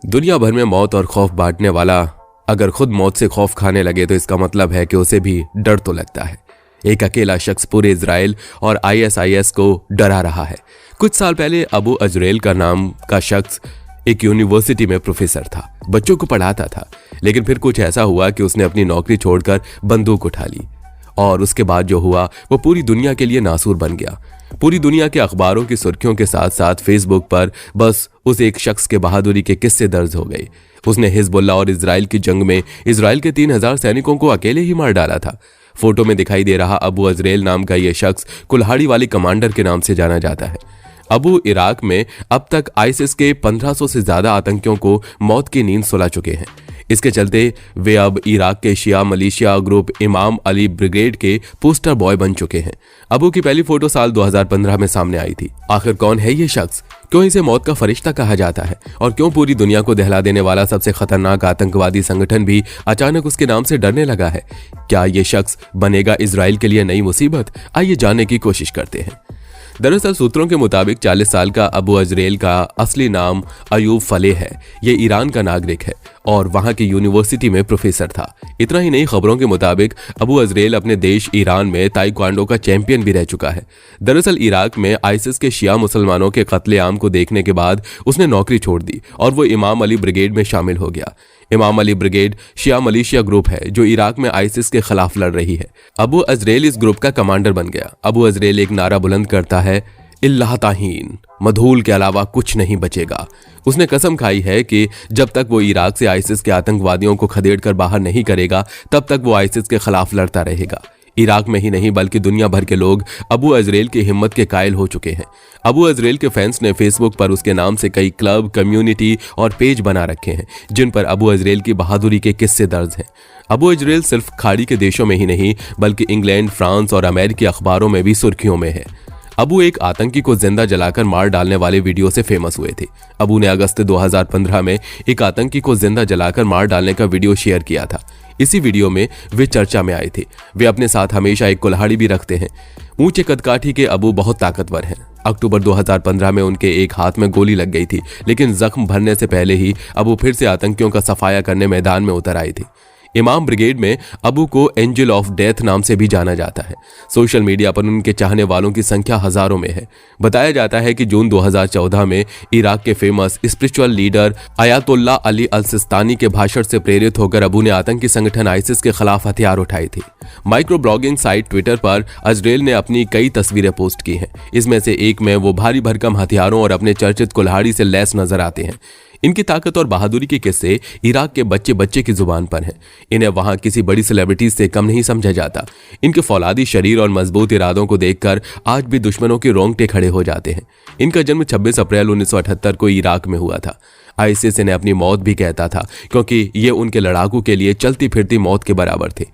दुनिया भर में मौत और खौफ बांटने वाला अगर खुद मौत से खौफ खाने लगे तो इसका मतलब है कि उसे भी डर तो लगता है। एक अकेला शख्स पूरे इजराइल और आईएसआईएस को डरा रहा है। कुछ साल पहले अबू अजरेल का नाम का शख्स एक यूनिवर्सिटी में प्रोफेसर था, बच्चों को पढ़ाता था, लेकिन फिर कुछ ऐसा हुआ कि उसने अपनी नौकरी छोड़कर बंदूक उठा ली और उसके बाद जो हुआ वो पूरी दुनिया के लिए नासूर बन गया। पूरी दुनिया के अखबारों की सुर्खियों के साथ साथ फेसबुक पर बस उस एक शख्स के बहादुरी के किस्से दर्ज हो गए। उसने हिजबुल्लाह और इजराइल की जंग में इजराइल के 3000 सैनिकों को अकेले ही मार डाला था। फोटो में दिखाई दे रहा अबू अजरेल नाम का यह शख्स कुल्हाड़ी वाली कमांडर के नाम से जाना जाता है। अबू इराक में अब तक आईसिस के 1500 से ज्यादा आतंकियों को मौत की नींद सुला चुके हैं। इसके चलते वे अब इराक के शिया मलेशिया ग्रुप इमाम अली ब्रिगेड के पोस्टर बॉय बन चुके हैं। अबू की पहली फोटो साल 2015 में सामने आई थी। आखिर कौन है ये शख्स, क्यों इसे मौत का फरिश्ता कहा जाता है और क्यों पूरी दुनिया को दहला देने वाला सबसे खतरनाक आतंकवादी संगठन भी अचानक उसके नाम से डरने लगा है? क्या ये शख्स बनेगा इजराइल के लिए नई मुसीबत? आइए जानने की कोशिश करते हैं। दरअसल सूत्रों के मुताबिक 40 साल का अबू अजरेल का असली नाम अयूब फलेह है। ये ईरान का नागरिक है और वहां की यूनिवर्सिटी में प्रोफेसर था। इतना ही नहीं, खबरों के मुताबिक अबू अजरेल अपने देश ईरान में ताइक्वांडो का चैंपियन भी रह चुका है। दरअसल इराक में आईसिस के शिया मुसलमानों के कत्लेआम को देखने के बाद उसने नौकरी छोड़ दी और वो इमाम अली ब्रिगेड में शामिल हो गया। इमाम अली ब्रिगेड शिया मलेशिया ग्रुप है जो इराक में आईसिस के खिलाफ लड़ रही है। अबू अजरेल इस ग्रुप का कमांडर बन गया। अबू अजरेल एक नारा बुलंद करता है, इल्लाह ताहीन, मधूल के अलावा कुछ नहीं बचेगा। उसने कसम खाई है कि जब तक वो इराक से आईसिस के आतंकवादियों को खदेड़कर बाहर नहीं करेगा तब तक वो आईसिस के खिलाफ लड़ता रहेगा। इराक में ही नहीं बल्कि दुनिया भर के लोग अबू अजरेल की हिम्मत के कायल हो चुके हैं। अबू अजरेल के फैंस ने फेसबुक पर उसके नाम से कई क्लब, कम्युनिटी और पेज बना रखे हैं जिन पर अबू अजरेल की बहादुरी के किस्से दर्ज हैं। अबू अजरेल सिर्फ खाड़ी के देशों में ही नहीं बल्कि इंग्लैंड, फ्रांस और अमेरिकी अखबारों में भी सुर्खियों में है। अबू एक आतंकी को जिंदा जलाकर मार डालने वाले वीडियो से फेमस हुए थे। अबू ने अगस्त 2015 में एक आतंकी को जिंदा जलाकर मार डालने का वीडियो शेयर किया था। इसी वीडियो में वे चर्चा में आए थे। वे अपने साथ हमेशा एक कुल्हाड़ी भी रखते हैं। ऊंचे कदकाठी के अबू बहुत ताकतवर हैं। अक्टूबर 2015 में उनके एक हाथ में गोली लग गई थी, लेकिन जख्म भरने से पहले ही अबू फिर से आतंकियों का सफाया करने मैदान में उतर आए थे। इमाम ब्रिगेड में अबू को एंजल ऑफ डेथ नाम से भी जाना जाता है। सोशल मीडिया पर उनके चाहने वालों की संख्या हजारों में है। बताया जाता है कि जून 2014 में इराक के famous spiritual leader Ayatollah Ali al Sistani के भाषण से प्रेरित होकर अबू ने आतंकी संगठन आईसिस के खिलाफ हथियार उठाए थे। माइक्रो ब्लॉगिंग साइट ट्विटर पर अजरेल ने अपनी कई तस्वीरें पोस्ट की हैं। इसमें से एक में वो भारी भरकम हथियारों और अपने चर्चित कुल्हाड़ी से लैस नजर आते हैं। इनकी ताकत और बहादुरी के किस्से इराक के बच्चे बच्चे की जुबान पर हैं। इन्हें वहां किसी बड़ी सेलिब्रिटीज से कम नहीं समझा जाता। इनके फौलादी शरीर और मजबूत इरादों को देखकर आज भी दुश्मनों के रोंगटे खड़े हो जाते हैं। इनका जन्म 26 अप्रैल 1978 को इराक में हुआ था। आईसिस इन्हें अपनी मौत भी कहता था क्योंकि ये उनके लड़ाकू के लिए चलती फिरती मौत के बराबर थे।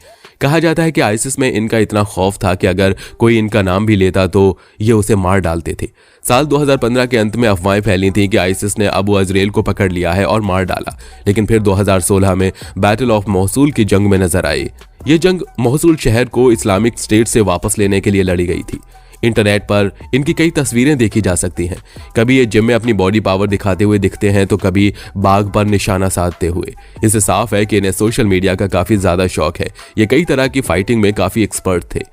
कहा जाता है कि आईसिस में इनका इतना खौफ था कि अगर कोई इनका नाम भी लेता तो ये उसे मार डालते थे। साल 2015 के अंत में अफवाहें फैली थी कि आईसिस ने अबू अजरेल को पकड़ लिया है और मार डाला, लेकिन फिर 2016 में बैटल ऑफ मोसूल की जंग में नजर आई। ये जंग मोसूल शहर को इस्लामिक स्टेट से वापस लेने के लिए लड़ी गई थी। इंटरनेट पर इनकी कई तस्वीरें देखी जा सकती हैं। कभी ये जिम में अपनी बॉडी पावर दिखाते हुए दिखते हैं तो कभी बाघ पर निशाना साधते हुए। इससे साफ है कि इन्हें सोशल मीडिया का काफी ज्यादा शौक है। ये कई तरह की फाइटिंग में काफी एक्सपर्ट थे।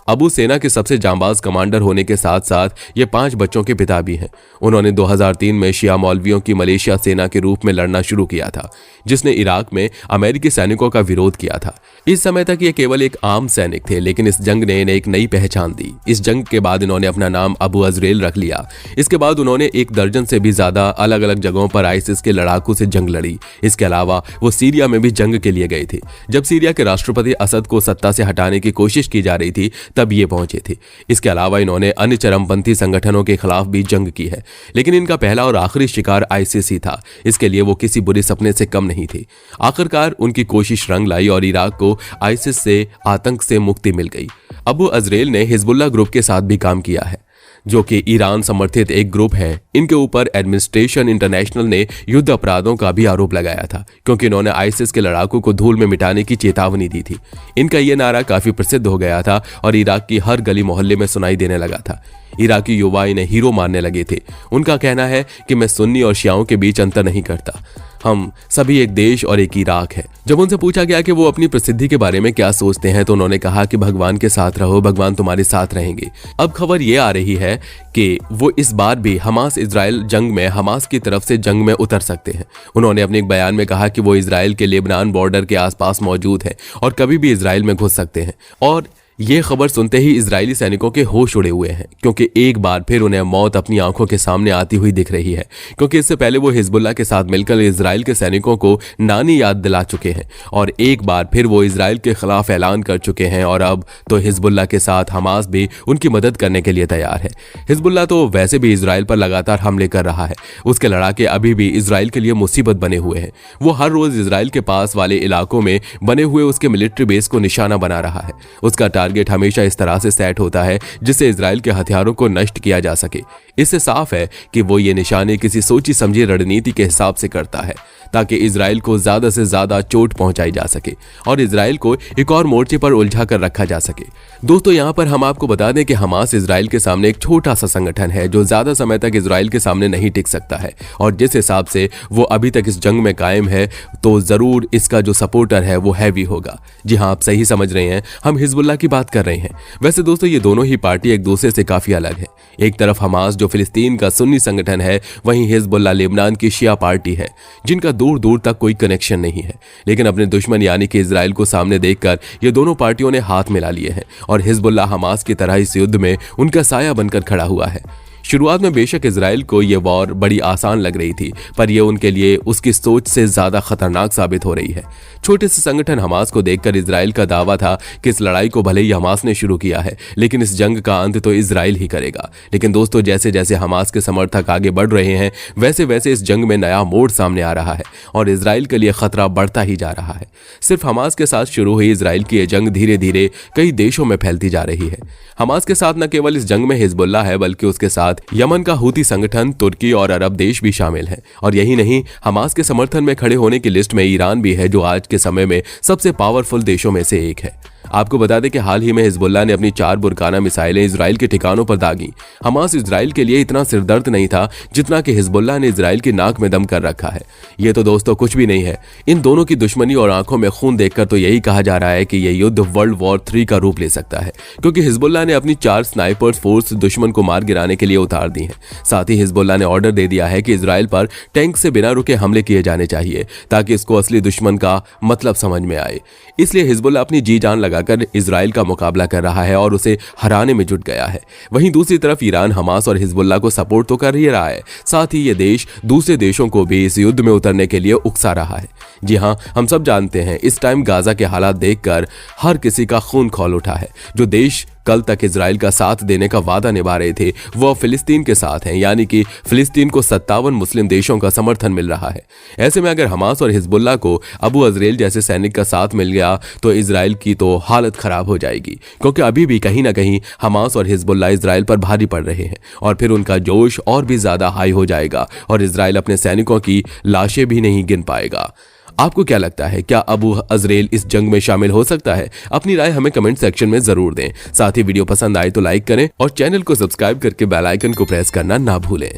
अबू सेना के सबसे जांबाज कमांडर होने के साथ साथ ये 5 बच्चों के पिता भी हैं। उन्होंने 2003 में शिया मौलवियों की मलेशिया सेना के रूप में लड़ना शुरू किया था, जिसने इराक में अमेरिकी सैनिकों का विरोध किया था। इस समय तक ये केवल एक आम सैनिक थे, लेकिन इस जंग ने इन्हें एक नई पहचान दी। इस जंग के बाद इन्होंने अपना नाम अबू अजरेल रख लिया। इसके बाद उन्होंने 1 दर्जन से भी ज्यादा अलग अलग जगहों पर आईसिस के लड़ाकू से जंग लड़ी। इसके अलावा वो सीरिया में भी जंग के लिए गए थे। जब सीरिया के राष्ट्रपति असद को सत्ता से हटाने की कोशिश की जा रही थी तब ये पहुंचे थे। इसके अलावा इन्होंने अन्य चरमपंथी संगठनों के खिलाफ भी जंग की है, लेकिन इनका पहला और आखिरी शिकार आईसिस ही था। इसके लिए वो किसी बुरे सपने से कम नहीं थे। आखिरकार उनकी कोशिश रंग लाई और इराक को आईसिस से, आतंक से मुक्ति मिल गई। अबू अजरेल ने हिजबुल्लाह ग्रुप के साथ भी काम किया है, जो कि ईरान समर्थित एक ग्रुप है। इनके ऊपर एडमिनिस्ट्रेशन इंटरनेशनल ने युद्ध अपराधों का भी आरोप लगाया था क्योंकि इन्होंने आईसिस के लड़ाकू को धूल में मिटाने की चेतावनी दी थी। इनका यह नारा काफी प्रसिद्ध हो गया था और इराक की हर गली मोहल्ले में सुनाई देने लगा था। इराकी युवा इन्हें हीरो मानने लगे थे। उनका कहना है कि मैं सुन्नी और शियाओं के बीच अंतर नहीं करता। हम सभी एक देश और एक ही राख है। जब उनसे पूछा गया कि वो अपनी प्रसिद्धि के बारे में क्या सोचते हैं तो उन्होंने कहा कि भगवान के साथ रहो, भगवान तुम्हारे साथ रहेंगे। अब खबर ये आ रही है कि वो इस बार भी हमास इजराइल जंग में हमास की तरफ से जंग में उतर सकते हैं। उन्होंने अपने एक बयान में कहा कि वो इजराइल के लेबनान बॉर्डर के आसपास मौजूद हैं और कभी भी इजराइल में घुस सकते हैं। और ये खबर सुनते ही इजरायली सैनिकों के होश उड़े हुए हैं, क्योंकि एक बार फिर उन्हें मौत अपनी आंखों के सामने आती हुई दिख रही है। क्योंकि इससे पहले वो हिजबुल्लाह के साथ मिलकर इजराइल के सैनिकों को नानी याद दिला चुके हैं और एक बार फिर वो इजराइल के खिलाफ ऐलान कर चुके हैं और अब तो हिजबुल्लाह के साथ हमास भी उनकी मदद करने के लिए तैयार है। हिजबुल्लाह तो वैसे भी इजराइल पर लगातार हमले कर रहा है, उसके लड़ाके अभी भी इजराइल के लिए मुसीबत बने हुए हैं। वो हर रोज इजराइल के पास वाले इलाकों में बने हुए उसके मिलिट्री बेस को निशाना बना रहा है। उसका टारगेट हमेशा इस तरह से सेट होता है जिससे इजराइल के हथियारों को नष्ट किया जा सके। इससे साफ है कि वो ये निशाने किसी सोची समझी रणनीति के हिसाब से करता है ताकि इजराइल को ज्यादा से ज्यादा चोट पहुंचाई जा सके और इजराइल को एक और मोर्चे पर उलझा कर रखा जा सके। दोस्तों, यहां पर हम आपको बता दें कि हमास इजराइल के सामने एक छोटा सा संगठन है जो ज्यादा समय तक इजराइल के सामने नहीं टिक सकता है और जिस हिसाब से वो अभी तक इस जंग में कायम है तो जरूर इसका जो सपोर्टर है वो हैवी होगा। जी हाँ, आप सही समझ रहे हैं, हम हिजबुल्लाह की बात कर रहे हैं। वैसे दोस्तों, ये दोनों ही पार्टी एक दूसरे से काफी अलग है। एक तरफ हमास जो फिलिस्तीन का सुन्नी संगठन है, वहीं हिजबुल्लाह लेबनान की शिया पार्टी है जिनका दूर दूर तक कोई कनेक्शन नहीं है। लेकिन अपने दुश्मन यानी कि इजराइल को सामने देखकर ये दोनों पार्टियों ने हाथ मिला लिए हैं और हिजबुल्लाह हमास की तरह इस युद्ध में उनका साया बनकर खड़ा हुआ है। शुरुआत में बेशक इजराइल को यह वॉर बड़ी आसान लग रही थी, पर यह उनके लिए उसकी सोच से ज्यादा खतरनाक साबित हो रही है। छोटे से संगठन हमास को देखकर इजराइल का दावा था कि इस लड़ाई को भले ही हमास ने शुरू किया है, लेकिन इस जंग का अंत तो इजराइल ही करेगा। लेकिन दोस्तों, जैसे जैसे हमास के समर्थक आगे बढ़ रहे हैं वैसे वैसे इस जंग में नया मोड़ सामने आ रहा है और इजराइल के लिए खतरा बढ़ता ही जा रहा है। सिर्फ हमास के साथ शुरू हुई इजराइल की यह जंग धीरे धीरे कई देशों में फैलती जा रही है। हमास के साथ न केवल इस जंग में हिजबुल्लाह है बल्कि उसके साथ यमन का हूती संगठन, तुर्की और अरब देश भी शामिल हैं। और यही नहीं, हमास के समर्थन में खड़े होने की लिस्ट में ईरान भी है जो आज के समय में सबसे पावरफुल देशों में से एक है। आपको बता दें कि हाल ही में हिजबुल्लाह ने अपनी 4 बुरकाना मिसाइलें इजराइल के ठिकानों पर दागी। हमास इजराइल के लिए इतना सिरदर्द नहीं था जितना कि हिजबुल्लाह ने इजराइल की नाक में दम कर रखा है। ये तो दोस्तों कुछ भी नहीं है। इन दोनों की दुश्मनी और आंखों में खून देखकर तो यही कहा जा रहा है कि यह युद्ध वर्ल्ड वॉर 3 का रूप ले सकता है, क्योंकि हिजबुल्लाह ने अपनी 4 स्नाइपर्स फोर्स दुश्मन को मार गिराने के लिए उतार दी है। साथ ही हिजबुल्लाह ने ऑर्डर दे दिया है कि इजराइल पर टैंक से बिना रुके हमले किए जाने चाहिए ताकि इसको असली दुश्मन का मतलब समझ में आए। इसलिए हिजबुल्लाह अपनी जी जान लगाकर इजराइल का मुकाबला कर रहा है और उसे हराने में जुट गया है। वहीं दूसरी तरफ ईरान हमास और हिजबुल्लाह को सपोर्ट तो कर ही रहा है, साथ ही ये देश दूसरे देशों को भी इस युद्ध में उतरने के लिए उकसा रहा है। जी हाँ, हम सब जानते हैं इस टाइम गाजा के हालात देखकर हर किसी का खून खौल उठा है। जो देश कल तक इजराइल का साथ देने का वादा निभा रहे थे वो फिलिस्तीन के साथ हैं, यानी कि फिलिस्तीन को 57 मुस्लिम देशों का समर्थन मिल रहा है। ऐसे में अगर हमास और हिजबुल्लाह को अबू अजरेल जैसे सैनिक का साथ मिल गया तो इजराइल की तो हालत खराब हो जाएगी, क्योंकि अभी भी कहीं ना कहीं हमास और हिजबुल्लाह इजराइल पर भारी पड़ रहे हैं और फिर उनका जोश और भी ज्यादा हाई हो जाएगा और इजराइल अपने सैनिकों की लाशें भी नहीं गिन पाएगा। आपको क्या लगता है, क्या अबू अजरेल इस जंग में शामिल हो सकता है? अपनी राय हमें कमेंट सेक्शन में जरूर दें। साथ ही वीडियो पसंद आए तो लाइक करें और चैनल को सब्सक्राइब करके बेल आइकन को प्रेस करना ना भूलें।